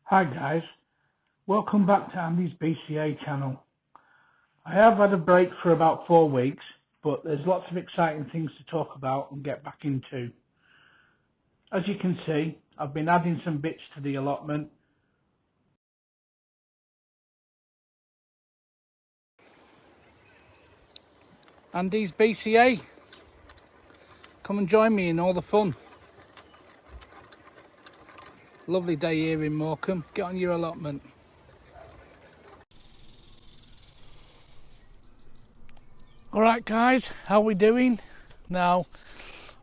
Hi guys, welcome back to AndysBca channel. I have had a break for about 4 weeks, but there's lots of exciting things to talk about and get back into. As you can see, I've been adding some bits to the allotment. AndysBca, come and join me in all the fun. Lovely day here in Morecambe. Get on your allotment. Alright guys, how we doing? Now,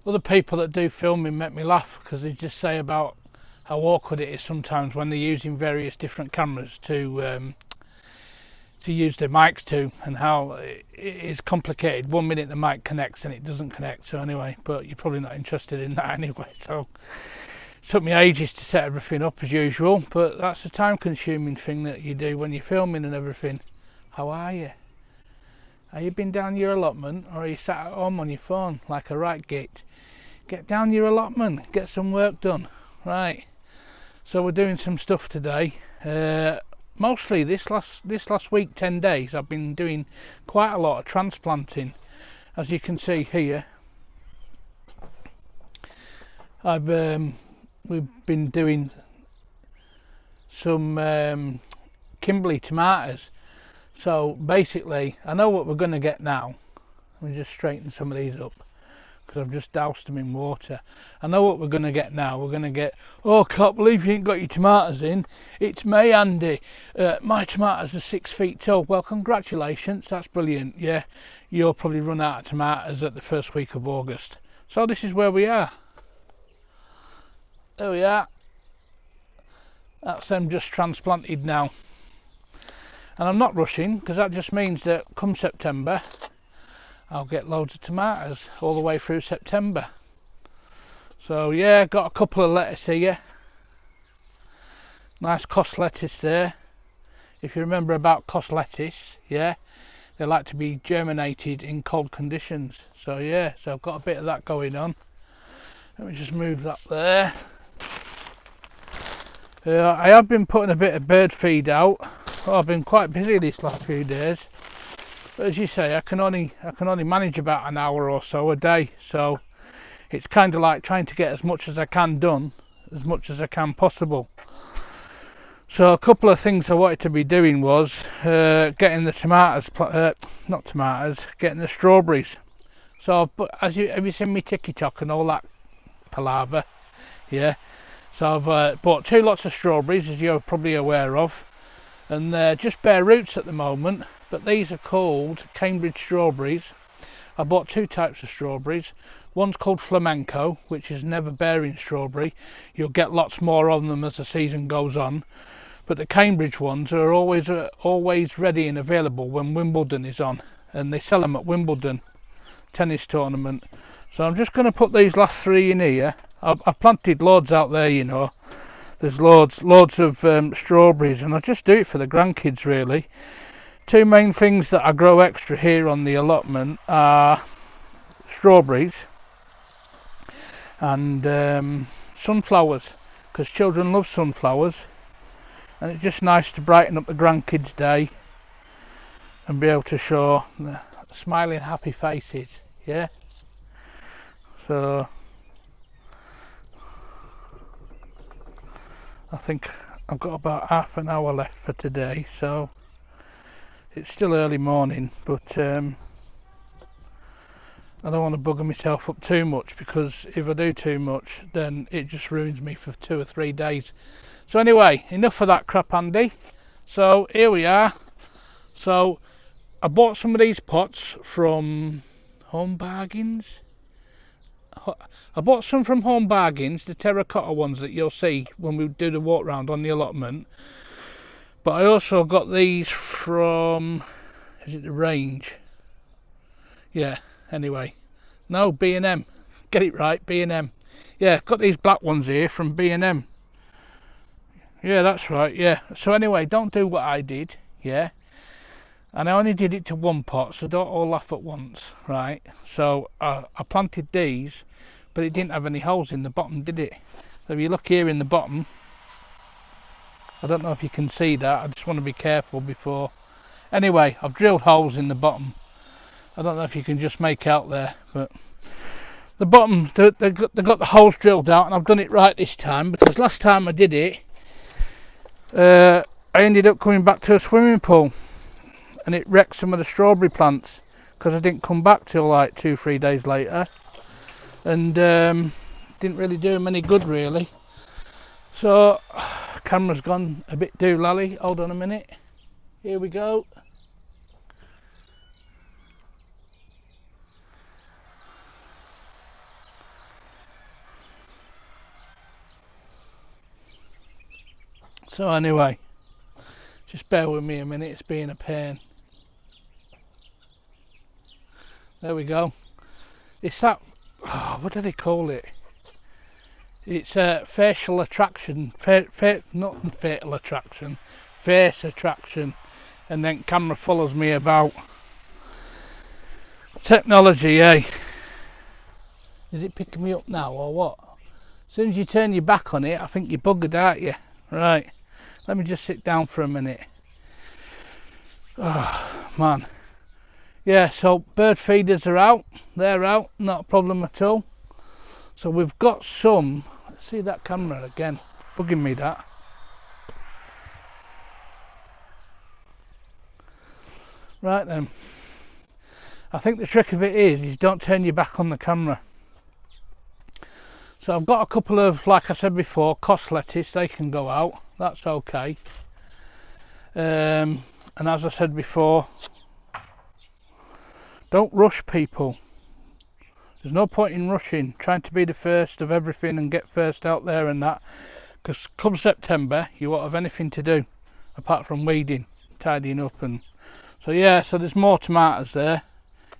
other people that do filming make me laugh because they just say about how awkward it is sometimes when they're using various different cameras to use their mics to, and how it is complicated. 1 minute the mic connects and it doesn't connect. So anyway, but you're probably not interested in that anyway. So it took me ages to set everything up as usual, but that's a time consuming thing that you do when you're filming and everything. How are you? Have you been down your allotment, or are you sat at home on your phone like a right git? Get down your allotment, get some work done. Right, so we're doing some stuff today. Mostly this last week, 10 days, I've been doing quite a lot of transplanting. As you can see here, we've been doing some Kimberley tomatoes. So basically, I know what we're going to get now. Let me just straighten some of these up because I've just doused them in water. I know what we're going to get now. We're going to get, oh, can't believe you ain't got your tomatoes in. It's May, Andy. My tomatoes are 6 feet tall. Well, congratulations. That's brilliant. Yeah, you'll probably run out of tomatoes at the first week of August. So this is where we are. There we are. That's them just transplanted now. And I'm not rushing because that just means that come September I'll get loads of tomatoes all the way through September. So yeah, got a couple of lettuce here. Nice cost lettuce there. If you remember about cost lettuce, yeah, they like to be germinated in cold conditions. So yeah, so I've got a bit of that going on. Let me just move that there. I have been putting a bit of bird feed out. I've been quite busy these last few days, but as you say, I can only manage about an hour or so a day, so it's kind of like trying to get as much as I can done, as much as I can possible. So a couple of things I wanted to be doing was getting the tomatoes, getting the strawberries. So have you seen me TikTok and all that palaver? Yeah. So I've bought 2 lots of strawberries, as you're probably aware of. And they're just bare roots at the moment, but these are called Cambridge strawberries. I bought 2 types of strawberries. One's called flamenco, which is never bearing strawberry. You'll get lots more of them as the season goes on, but the Cambridge ones are always ready and available when Wimbledon is on, and they sell them at Wimbledon tennis tournament. So I'm just going to put these last 3 in here. I've planted loads out there, you know. There's loads of strawberries, and I just do it for the grandkids really. 2 main things that I grow extra here on the allotment are strawberries and sunflowers, because children love sunflowers, and it's just nice to brighten up the grandkids' day and be able to show the smiling happy faces. Yeah, so I think I've got about half an hour left for today, so it's still early morning, but I don't want to bugger myself up too much, because if I do too much then it just ruins me for 2 or 3 days. So anyway, enough of that crap, Andy. So here we are. So I bought some of these pots from Home Bargains. I bought some from Home Bargains, the terracotta ones that you'll see when we do the walk round on the allotment. But I also got these from, is it the Range? Yeah, anyway. No, B&M. Get it right, B&M. Yeah, got these black ones here from B&M. Yeah, that's right, yeah. So anyway, don't do what I did, yeah. And I only did it to 1 pot, so don't all laugh at once, right? So I planted these, but it didn't have any holes in the bottom, did it? So if you look here in the bottom, I don't know if you can see that. I just want to be careful before. Anyway, I've drilled holes in the bottom. I don't know if you can just make out there, but the bottom, they got the holes drilled out, and I've done it right this time, because last time I did it, I ended up coming back to a swimming pool, and it wrecked some of the strawberry plants, because I didn't come back till like 2-3 days later, and didn't really do them any good really. So camera's gone a bit doolally. Hold on a minute, here we go. So anyway, just bear with me a minute, it's being a pain. There we go. It's that, what do they call it? It's facial attraction, not fatal attraction, face attraction, and then camera follows me about. Technology, eh? Is it picking me up now or what? As soon as you turn your back on it, I think you're buggered, aren't you? Right, let me just sit down for a minute. Oh man. Yeah, so bird feeders are out, they're out, not a problem at all. So we've got some, let's see that camera again, bugging me that. Right then, I think the trick of it is don't turn your back on the camera. So I've got a couple of, like I said before, cost lettuce, they can go out, that's okay. And as I said before, don't rush people. There's no point in rushing, trying to be the first of everything and get first out there and that, because come September you won't have anything to do apart from weeding, tidying up. And so yeah, so there's more tomatoes there,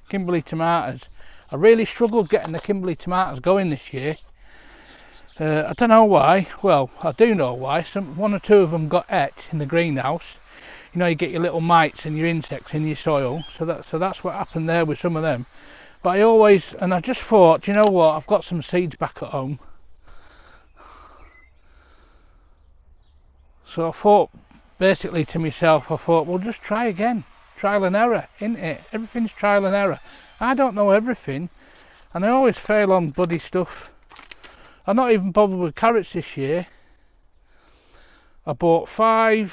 Kimberley tomatoes. I really struggled getting the Kimberley tomatoes going this year. I don't know why. Well, I do know why. One or two of them got et in the greenhouse. You know, you get your little mites and your insects in your soil, so that's what happened there with some of them. But I just thought, you know what, I've got some seeds back at home, so I thought basically to myself, I thought, well, just try again. Trial and error, isn't it? Everything's trial and error. I don't know everything, and I always fail on bloody stuff. I'm not even bothered with carrots this year. I bought 5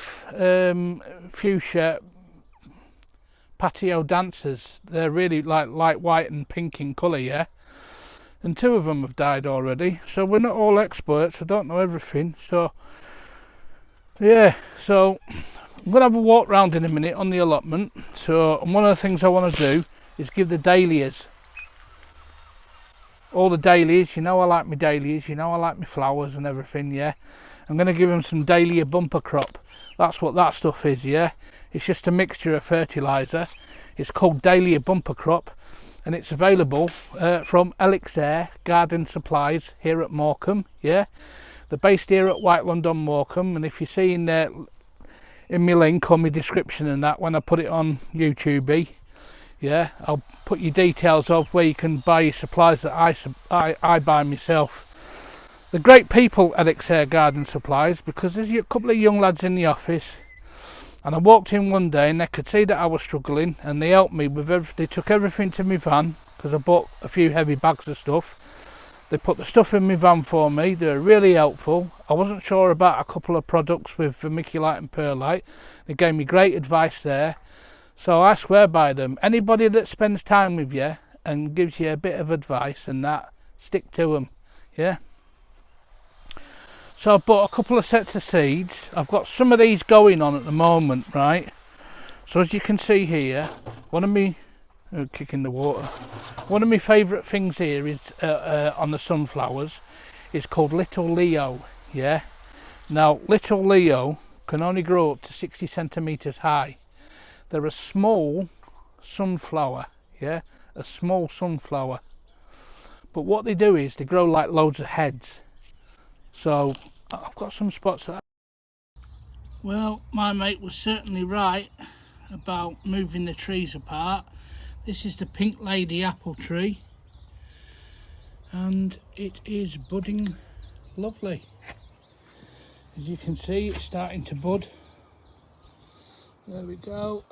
fuchsia patio dancers. They're really like light white and pink in colour, yeah, and 2 of them have died already, so we're not all experts, I don't know everything. So yeah, so I'm gonna have a walk round in a minute on the allotment. So, and one of the things I want to do is give the dahlias, all the dahlias, you know I like my dahlias, you know I like my flowers and everything, yeah. I'm going to give them some dahlia bumper crop. That's what that stuff is, yeah. It's just a mixture of fertiliser. It's called dahlia bumper crop, and it's available from Elixir Garden Supplies here at Morecambe, yeah. They're based here at Whiteland on Morecambe, and if you see in there in my link or my description and that, when I put it on YouTube, yeah, I'll put your details of where you can buy your supplies that I buy myself. The great people at Elixir Garden Supplies, because there's a couple of young lads in the office, and I walked in one day and they could see that I was struggling, and they helped me with they took everything to my van, because I bought a few heavy bags of stuff. They put the stuff in my van for me. They were really helpful. I wasn't sure about a couple of products with vermiculite and perlite. They gave me great advice there, so I swear by them. Anybody that spends time with you and gives you a bit of advice and that, stick to them, yeah. So I bought a couple of sets of seeds. I've got some of these going on at the moment, right? So as you can see here, one of me kicking the water. One of my favourite things here is on the sunflowers is called Little Leo, yeah. Now Little Leo can only grow up to 60 centimetres high. They're a small sunflower, yeah, a small sunflower. But what they do is they grow like loads of heads. So I've got some spots that. Well, my mate was certainly right about moving the trees apart. This is the Pink Lady apple tree, and it is budding lovely. As you can see, it's starting to bud. There we go.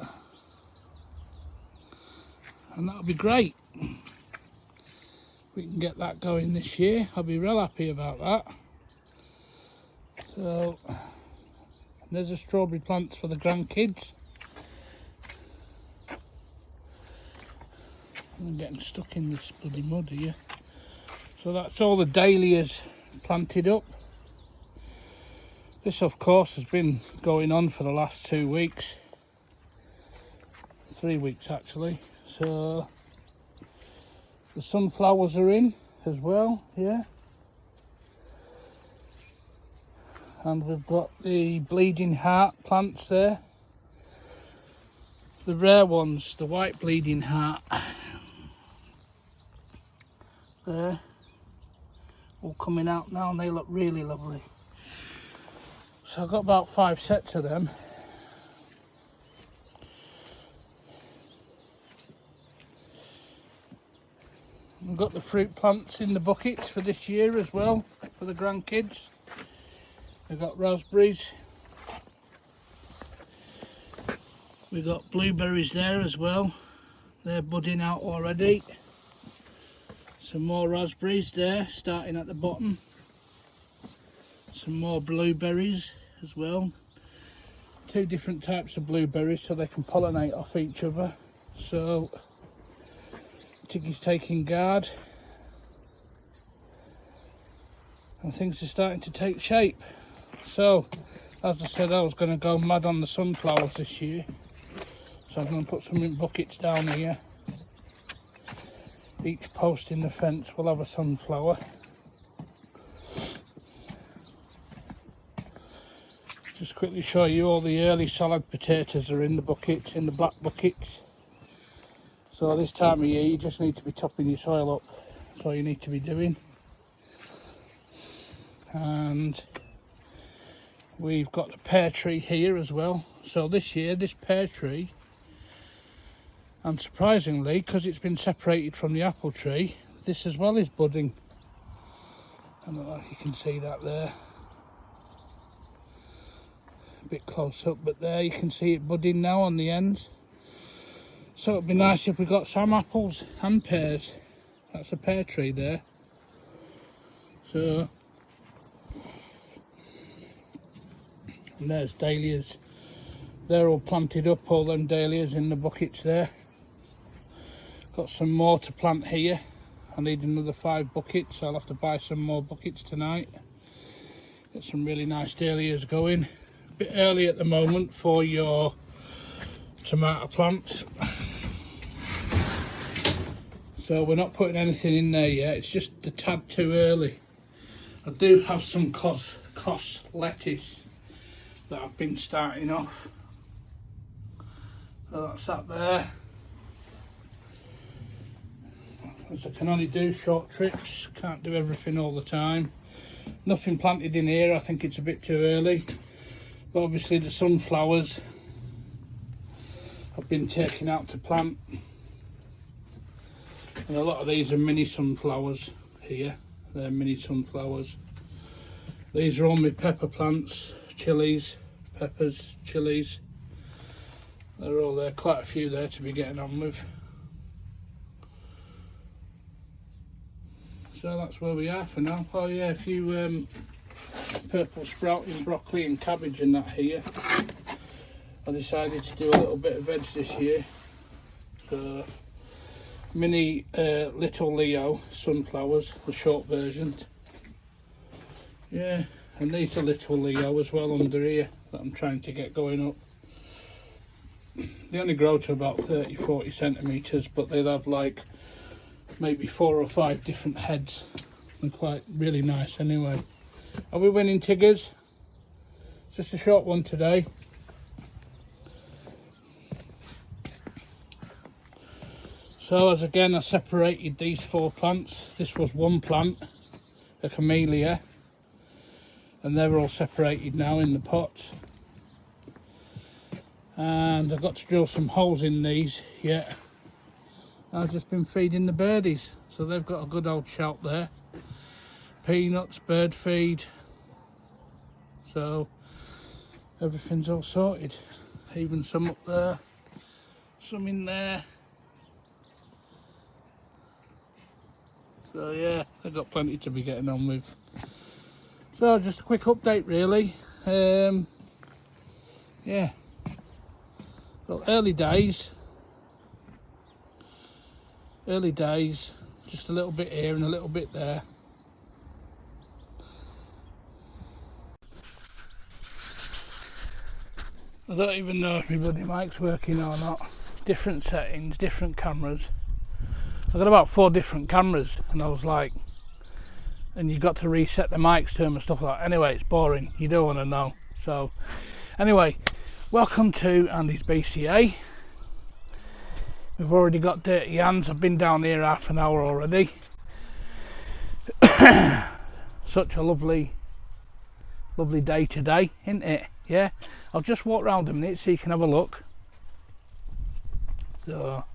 And that'll be great. We can get that going this year. I'll be real happy about that. So there's the strawberry plants for the grandkids. I'm getting stuck in this bloody mud here. So that's all the dahlias planted up. This of course has been going on for the last 2 weeks. 3 weeks actually. So the sunflowers are in as well, yeah. And we've got the bleeding heart plants there. The rare ones, the white bleeding heart. There. All coming out now and they look really lovely. So I've got about 5 sets of them. We've got the fruit plants in the buckets for this year as well, for the grandkids. We've got raspberries. We've got blueberries there as well. They're budding out already. Some more raspberries there, starting at the bottom. Some more blueberries as well. 2 different types of blueberries so they can pollinate off each other. So Tiggy's taking guard. And things are starting to take shape. So, as I said, I was going to go mad on the sunflowers this year. So I'm going to put some in buckets down here. Each post in the fence will have a sunflower. Just quickly show you all the early salad potatoes are in the buckets, in the black buckets. So this time of year you just need to be topping your soil up. That's all you need to be doing. And we've got the pear tree here as well. So this year this pear tree, unsurprisingly, because it's been separated from the apple tree, this as well is budding. I don't know if you can see that there. A bit close up, but there you can see it budding now on the ends. So it'd be nice if we got some apples and pears. That's a pear tree there. So, and there's dahlias. They're all planted up, all them dahlias in the buckets there. Got some more to plant here. I need another 5 buckets, so I'll have to buy some more buckets tonight. Get some really nice dahlias going. A bit early at the moment for your tomato plants. So we're not putting anything in there yet, it's just a tad too early. I do have some cos lettuce that I've been starting off. So that's that there. As I can only do short trips, can't do everything all the time. Nothing planted in here, I think it's a bit too early. But obviously the sunflowers I've been taking out to plant. And a lot of these are mini sunflowers here. They're mini sunflowers. These are all my pepper plants, chilies, peppers, chilies. They're all there, quite a few there to be getting on with. So that's where we are for now. Oh yeah, a few purple sprouting broccoli and cabbage and that here. I decided to do a little bit of veg this year. So, mini Little Leo sunflowers, the short version. Yeah, and these are Little Leo as well under here that I'm trying to get going up. They only grow to about 30-40 centimetres, but they'll have like maybe 4 or 5 different heads. They're quite really nice anyway. Are we winning, Tiggers? Just a short one today. So as again I separated these 4 plants. This was one plant, a camellia, and they're all separated now in the pots. And I've got to drill some holes in these yet. I've just been feeding the birdies, so they've got a good old shout there. Peanuts, bird feed. so everything's all sorted. Even some up there, some in there. So yeah, I've got plenty to be getting on with. So just a quick update really. Yeah, well, early days, just a little bit here and a little bit there. I don't even know if my bloody mic's working or not. Different settings, different cameras. I've got about 4 different cameras, and I was like, and you've got to reset the mics to them and stuff like that. Anyway, it's boring, you don't want to know. So anyway, welcome to AndysBca. We've already got dirty hands. I've been down here half an hour already. Such a lovely day today, isn't it? Yeah, I'll just walk round a minute so you can have a look. So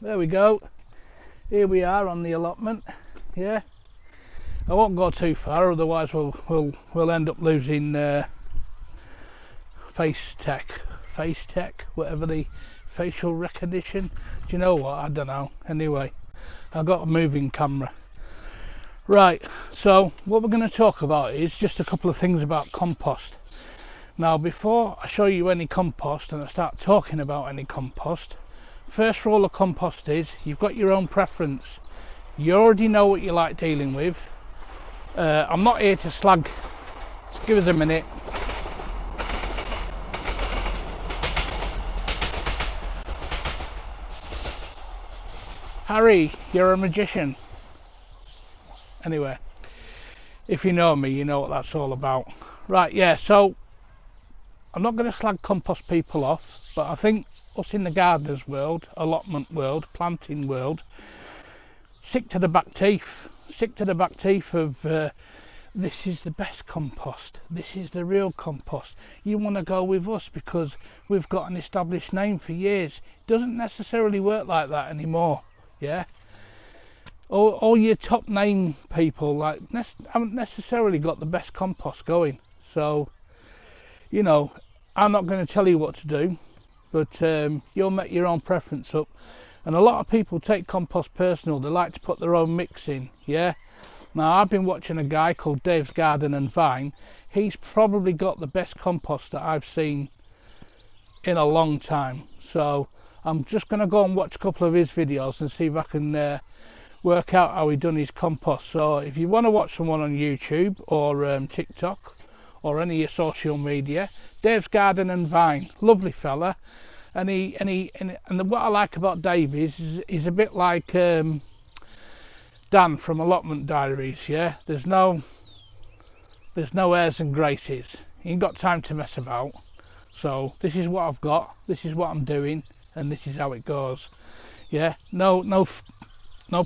there we go, here we are on the allotment. Yeah, I won't go too far, otherwise we'll end up losing face tech, whatever, the facial recognition. Do you know what, I don't know. Anyway, I've got a moving camera. Right, so what we're going to talk about is just a couple of things about compost. Now, before I show you any compost and I start talking about any compost, first rule of compost is you've got your own preference. You already know what you like dealing with. I'm not here to slag. Just give us a minute. Harry, you're a magician. Anyway, if you know me, you know what that's all about. Right, yeah, so I'm not going to slag compost people off, but I think us in the gardeners world, allotment world, planting world, sick to the back teeth of this is the best compost, this is the real compost. You want to go with us because we've got an established name for years. It doesn't necessarily work like that anymore. Yeah, all your top name people haven't necessarily got the best compost going. So, you know, I'm not going to tell you what to do, but you'll make your own preference up. And a lot of people take compost personal. They like to put their own mix in. Yeah. Now, I've been watching a guy called Davesgardenvine. He's probably got the best compost that I've seen in a long time. So I'm just going to go and watch a couple of his videos and see if I can work out how he done his compost. So if you want to watch someone on YouTube or TikTok or any of your social media, Davesgardenvine, lovely fella. And what I like about Dave is he's a bit like Dan from Allotment Diaries. Yeah, there's no airs and graces. He ain't got time to mess about. So this is what I've got, this is what I'm doing, and this is how it goes. Yeah, no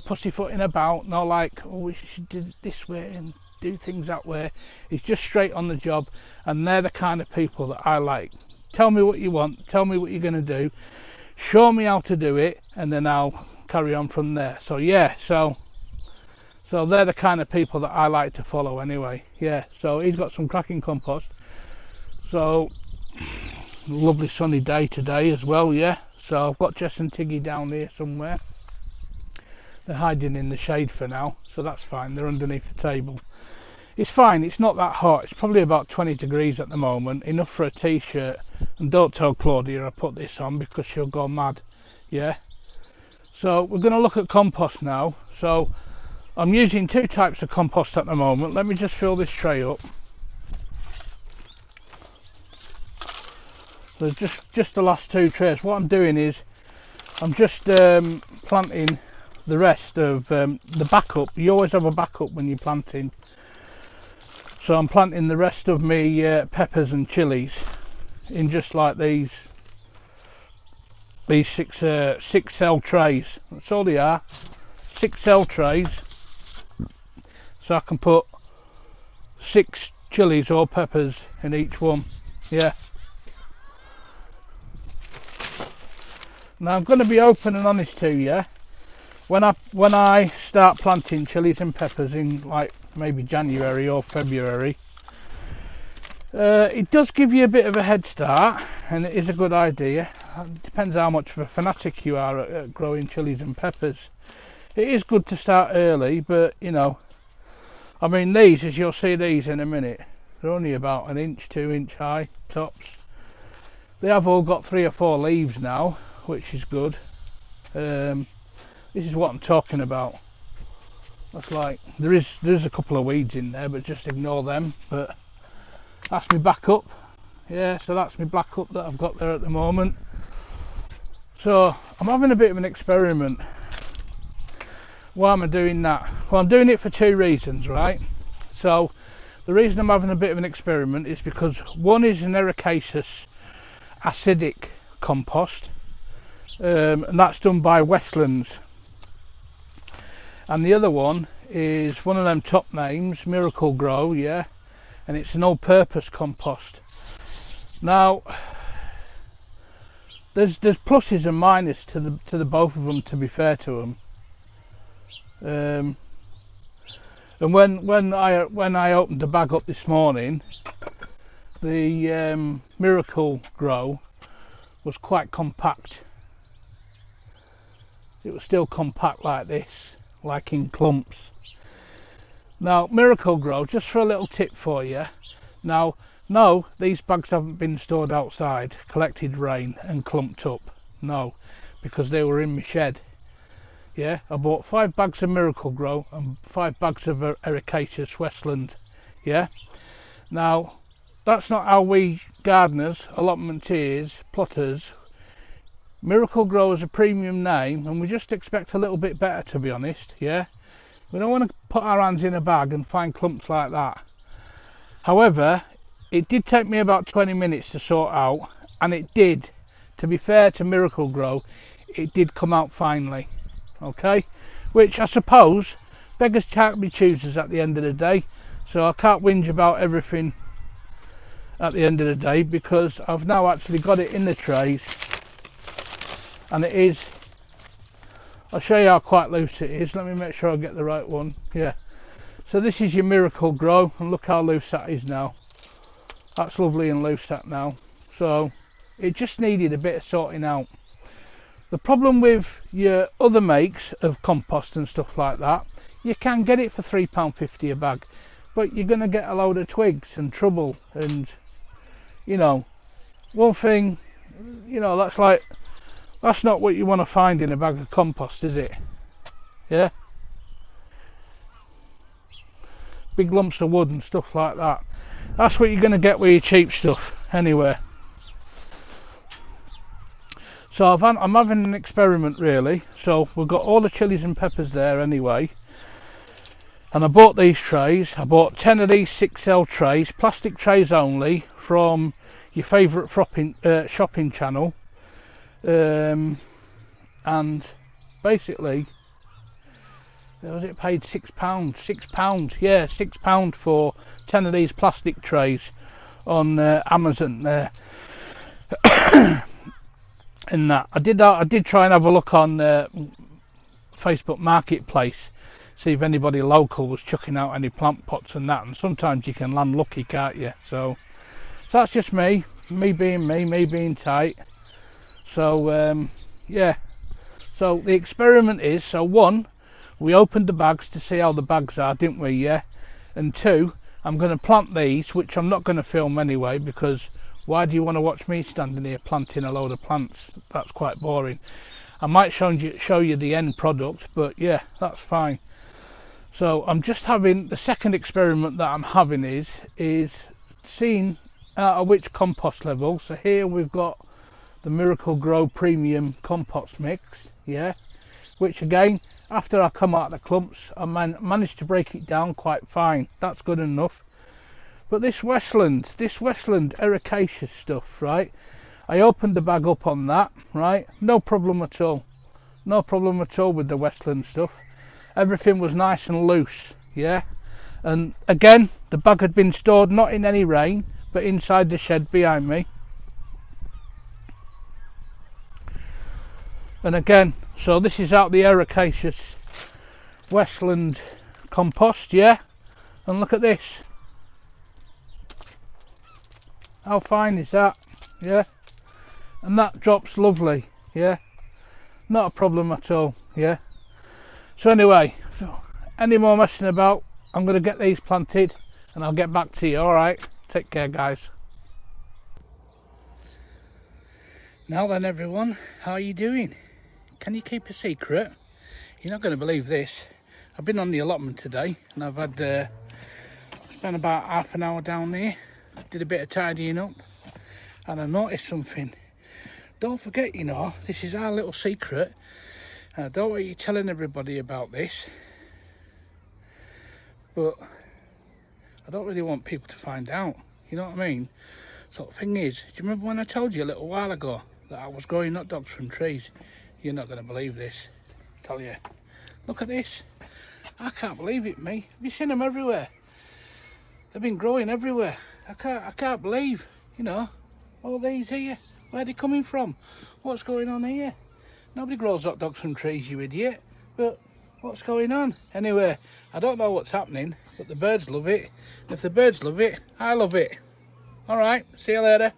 pussyfooting about, no like, oh, we should do it this way and do things that way. It's just straight on the job, and they're the kind of people that I like. Tell me what you want, tell me what you're going to do, show me how to do it, and then I'll carry on from there. So yeah, so they're the kind of people that I like to follow anyway. Yeah, so he's got some cracking compost. So lovely sunny day today as well. Yeah, so I've got Jess and Tiggy down here somewhere. They're hiding in the shade for now, so that's fine. They're underneath the table. It's fine, it's not that hot. It's probably about 20 degrees at the moment, enough for a t-shirt. And don't tell Claudia I put this on because she'll go mad. Yeah, so we're going to look at compost now. So I'm using 2 types of compost at the moment. Let me just fill this tray up. So just the last 2 trays. What I'm doing is I'm just planting the rest of the backup. You always have a backup when you're planting. So I'm planting the rest of me peppers and chilies in just like these 6 cell trays. That's all they are, 6 cell trays. So I can put 6 chilies or peppers in each one. Yeah. Now I'm going to be open and honest to you. When I start planting chilies and peppers in like maybe January or February, It does give you a bit of a head start, and it is a good idea. It depends how much of a fanatic you are at growing chilies and peppers. It is good to start early, but you know, I mean, these, as you'll see these in a minute, they're only about 1 inch, 2 inch high tops. They have all got 3 or 4 leaves now, which is good. This is what I'm talking about. That's like, there's a couple of weeds in there, but just ignore them. But that's my backup. Yeah, so that's my backup that I've got there at the moment. So I'm having a bit of an experiment. Why am I doing that? Well, I'm doing it for 2 reasons, right? So the reason I'm having a bit of an experiment is because one is an ericaceous acidic compost, and that's done by Westlands, and the other one is one of them top names, Miracle Grow, yeah, and it's an all-purpose compost. Now there's pluses and minuses to the both of them, to be fair to them. And when I opened the bag up this morning, the Miracle Grow was quite compact. It was still compact like this, like in clumps. Now, Miracle Grow, just for a little tip for you. Now, no, these bags haven't been stored outside, collected rain and clumped up. No, because they were in my shed. Yeah, I bought 5 bags of Miracle Grow and 5 bags of Ericaceous Westland. Yeah. Now, that's not how we gardeners, allotmenteers, plotters. Miracle Grow is a premium name, and we just expect a little bit better, to be honest. Yeah. We don't want to put our hands in a bag and find clumps like that. However, it did take me about 20 minutes to sort out, and it did. To be fair to Miracle Grow, it did come out finely. Okay, which I suppose beggars can't be choosers at the end of the day, so I can't whinge about everything at the end of the day, because I've now actually got it in the trays, and it is, I'll show you how quite loose it is. Let me make sure I get the right one. Yeah, so this is your Miracle Grow, and look how loose that is now. That's lovely and loose that now. So it just needed a bit of sorting out. The problem with your other makes of compost and stuff like that, you can get it for £3.50 a bag, but you're going to get a load of twigs and trouble, and you know, one thing, you know, that's not what you want to find in a bag of compost, is it? Yeah, big lumps of wood and stuff like that. That's what you're going to get with your cheap stuff anyway. So I'm having an experiment, really. So we've got all the chilies and peppers there anyway, and I bought these trays. I bought 10 of these 6L trays, plastic trays only, from your favourite shopping channel, and basically, was it paid £6? Yeah, £6 for 10 of these plastic trays on Amazon there. And that I did try and have a look on Facebook Marketplace, see if anybody local was chucking out any plant pots and that, and sometimes you can land lucky, can't you? So that's just me being tight. So yeah, so the experiment is, so 1, we opened the bags to see how the bags are, didn't we? Yeah. And 2, I'm going to plant these, which I'm not going to film anyway, because why do you want to watch me standing here planting a load of plants? That's quite boring. I might show you the end product, but yeah, that's fine. So I'm just having, the second experiment that I'm having is seeing at which compost level. So here we've got the Miracle Grow Premium Compost Mix, yeah, which again, after I come out of the clumps, I managed to break it down quite fine. That's good enough. But this Westland ericaceous stuff, right? I opened the bag up on that, right? No problem at all. No problem at all with the Westland stuff. Everything was nice and loose, yeah? And again, the bag had been stored not in any rain, but inside the shed behind me. And again, so this is out the ericaceous Westland compost, yeah? And look at this. How fine is that? Yeah, and that drops lovely. Yeah, not a problem at all. Yeah. So anyway, any more messing about, I'm going to get these planted and I'll get back to you. Alright, take care guys. Now then everyone, how are you doing? Can you keep a secret? You're not going to believe this. I've been on the allotment today and I've had spent about half an hour down there, did a bit of tidying up, and I noticed something. Don't forget, you know, this is our little secret. I don't want you telling everybody about this, but I don't really want people to find out, you know what I mean? So the thing is, do you remember when I told you a little while ago that I was growing hot dogs from trees? You're not going to believe this, I tell you. Look at this. I can't believe it, me. Have you seen them everywhere? They've been growing everywhere. I can't believe, you know, all these here. Where are they coming from? What's going on here? Nobody grows hot dogs from trees, you idiot. But what's going on? Anyway, I don't know what's happening, but the birds love it. If the birds love it, I love it. Alright, see you later.